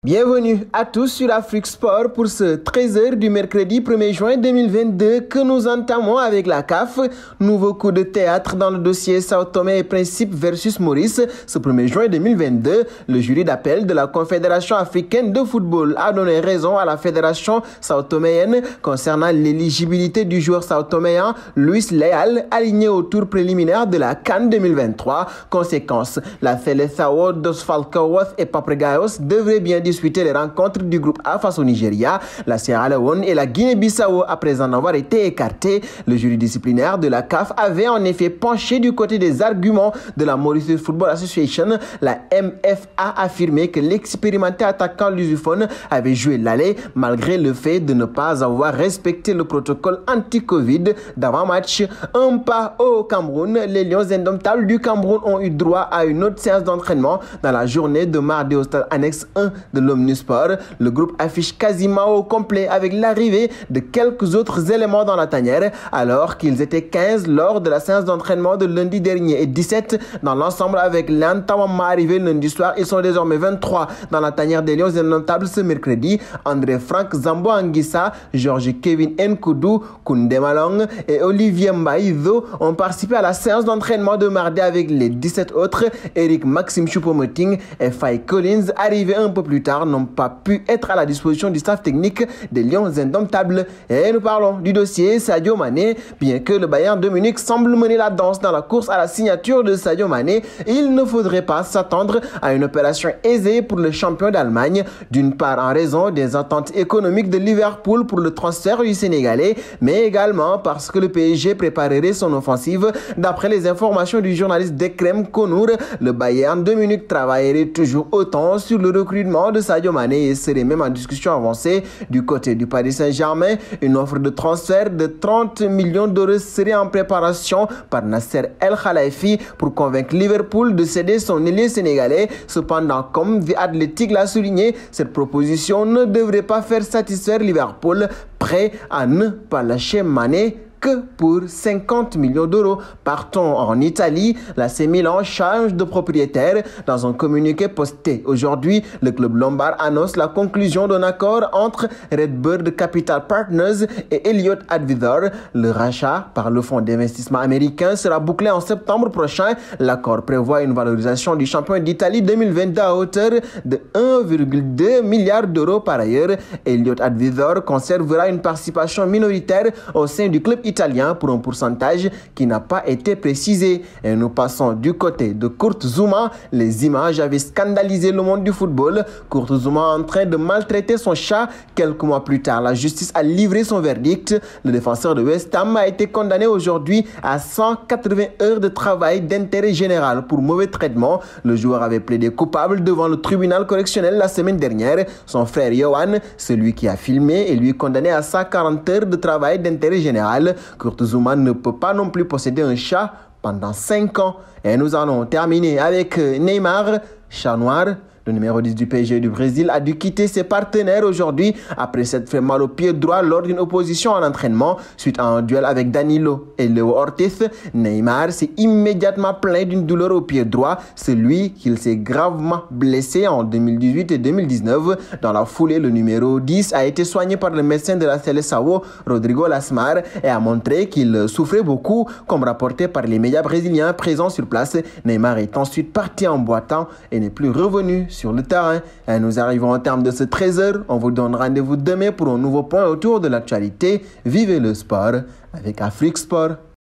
Bienvenue à tous sur Afrique Sport pour ce 13h du mercredi 1er juin 2022 que nous entamons avec la CAF. Nouveau coup de théâtre dans le dossier Sao Tomé et Principe versus Maurice. Ce 1er juin 2022, le jury d'appel de la Confédération africaine de football a donné raison à la fédération sao-toméenne concernant l'éligibilité du joueur sao-toméen Luis Leal aligné au tour préliminaire de la CAN 2023. Conséquence, la Seleção dos Falcões et Papagaios devrait bien disputer les rencontres du groupe A face au Nigeria, la Sierra Leone et la Guinée-Bissau. Après en avoir été écarté, le jury disciplinaire de la CAF avait en effet penché du côté des arguments de la Mauritius Football Association. La MFA a affirmé que l'expérimenté attaquant lusophone avait joué l'aller malgré le fait de ne pas avoir respecté le protocole anti-Covid d'avant-match. Un pas au Cameroun, les Lions indomptables du Cameroun ont eu droit à une autre séance d'entraînement dans la journée de mardi au stade annexe 1 de l'Omnisport. Le groupe affiche quasiment au complet avec l'arrivée de quelques autres éléments dans la tanière, alors qu'ils étaient 15 lors de la séance d'entraînement de lundi dernier et 17 dans l'ensemble avec l'Antawama arrivé lundi soir. Ils sont désormais 23 dans la tanière des Lions indomptables ce mercredi. André Frank Zambo Anguissa, Georges Kevin Nkoudou, Koundé Malong et Olivier Mbaïdo ont participé à la séance d'entraînement de mardi avec les 17 autres. Eric Maxime Choupo-Moting et Faye Collins, arrivés un peu plus tard, n'ont pas pu être à la disposition du staff technique des Lions indomptables. Et nous parlons du dossier Sadio Mané. Bien que le Bayern de Munich semble mener la danse dans la course à la signature de Sadio Mané, il ne faudrait pas s'attendre à une opération aisée pour le champion d'Allemagne. D'une part en raison des attentes économiques de Liverpool pour le transfert du Sénégalais, mais également parce que le PSG préparerait son offensive. D'après les informations du journaliste Dekrem Konour, le Bayern de Munich travaillerait toujours autant sur le recrutement de Sadio Mané et serait même en discussion avancée du côté du Paris Saint-Germain. Une offre de transfert de 30 millions d'euros serait en préparation par Nasser El Khelaïfi pour convaincre Liverpool de céder son ailier sénégalais. Cependant, comme The Athletic l'a souligné, cette proposition ne devrait pas faire satisfaire Liverpool, prêt à ne pas lâcher Mané que pour 50 millions d'euros. Partons en Italie. L'AC Milan change de propriétaire. Dans un communiqué posté aujourd'hui, le club lombard annonce la conclusion d'un accord entre Redbird Capital Partners et Elliott Advisors. Le rachat par le fonds d'investissement américain sera bouclé en septembre prochain. L'accord prévoit une valorisation du champion d'Italie 2022 à hauteur de 1,2 milliard d'euros. Par ailleurs, Elliott Advisors conservera une participation minoritaire au sein du club italien pour un pourcentage qui n'a pas été précisé. Et nous passons du côté de Kurt Zouma. Les images avaient scandalisé le monde du football. Kurt Zouma en train de maltraiter son chat. Quelques mois plus tard, la justice a livré son verdict. Le défenseur de West Ham a été condamné aujourd'hui à 180 heures de travail d'intérêt général pour mauvais traitement. Le joueur avait plaidé coupable devant le tribunal correctionnel la semaine dernière. Son frère Yohan, celui qui a filmé, est lui condamné à 140 heures de travail d'intérêt général. Kurt Zouma ne peut pas non plus posséder un chat pendant 5 ans. Et nous allons terminer avec Neymar, chat noir. Le numéro 10 du PSG du Brésil a dû quitter ses partenaires aujourd'hui après s'être fait mal au pied droit lors d'une opposition en entraînement suite à un duel avec Danilo et Léo Ortiz. Neymar s'est immédiatement plaint d'une douleur au pied droit, celui qu'il s'est gravement blessé en 2018 et 2019. Dans la foulée, le numéro 10 a été soigné par le médecin de la Seleção, Rodrigo Lasmar, et a montré qu'il souffrait beaucoup, comme rapporté par les médias brésiliens présents sur place. Neymar est ensuite parti en boitant et n'est plus revenu sur le terrain. Et nous arrivons au terme de ce 13h. On vous donne rendez-vous demain pour un nouveau point autour de l'actualité. Vivez le sport avec Afrique Sport.